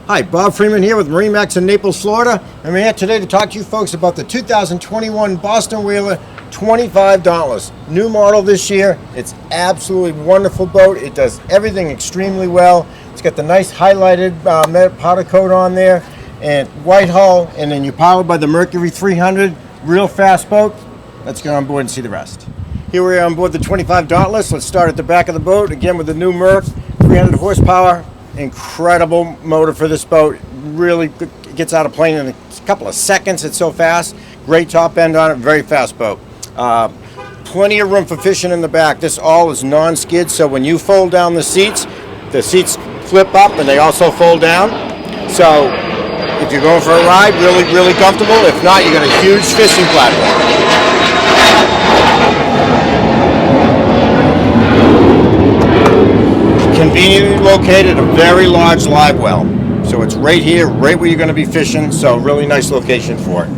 Hi, Bob Freeman here with MarineMax in Naples, Florida. I'm here today to talk to you folks about the 2021 Boston Whaler 25 Dauntless. New model this year. It's absolutely wonderful boat. It does everything extremely well. It's got the nice highlighted powder coat on there and white hull, and then you're powered by the Mercury 300. Real fast boat. Let's get on board and see the rest. Here we are on board the 25 Dauntless. Let's start at the back of the boat, again with the new Merc, 300 horsepower. Incredible motor for this boat. Really gets out of plane in a couple of seconds. It's so fast. Great top end on it. Very fast boat. Plenty of room for fishing in the back. This all is non-skid, so when you fold down the seats flip up and they also fold down. So if you're going for a ride, really comfortable. If not, you got a huge fishing platform. Conveniently located, a very large live well. So it's right here, right where you're going to be fishing, so really nice location for it.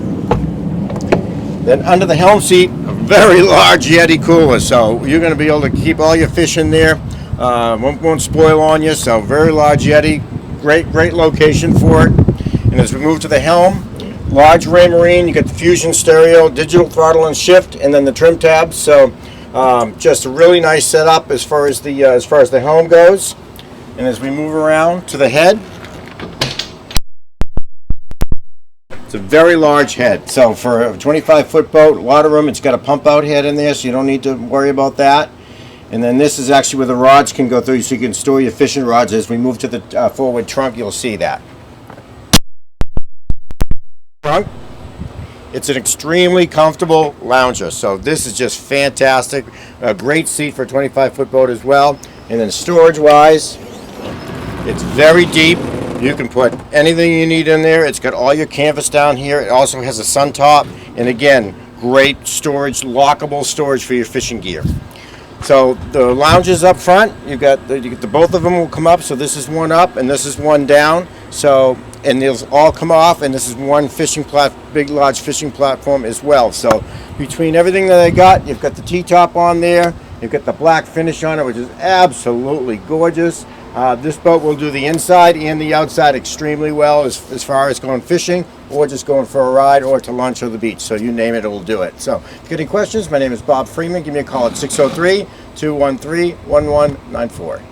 Then under the helm seat, a very large Yeti cooler, so you're going to be able to keep all your fish in there. Won't spoil on you, so very large Yeti, great location for it. And as we move to the helm, large Raymarine, you got the Fusion stereo, digital throttle and shift, and then the trim tabs. So just a really nice setup as far as the helm goes. And as we move around to the head, it's a very large head. So for a 25-foot boat, a lot of room. It's got a pump out head in there, so you don't need to worry about that. And then this is actually where the rods can go through, so you can store your fishing rods. As we move to the forward trunk, you'll see that. Trunk. It's an extremely comfortable lounger, so this is just fantastic. A great seat for a 25-foot boat as well. And then storage-wise, it's very deep. You can put anything you need in there. It's got all your canvas down here. It also has a sun top, and again, great storage, lockable storage for your fishing gear. So the lounges up front, you get the both of them will come up. So this is one up and this is one down. So and they'll all come off, and this is one big large fishing platform as well. So between everything that I got, you've got the T-top on there. You've got the black finish on it, which is absolutely gorgeous. This boat will do the inside and the outside extremely well as far as going fishing or just going for a ride or to lunch or the beach. So you name it, it will do it. So if you get any questions, my name is Bob Freeman. Give me a call at 603-213-1194.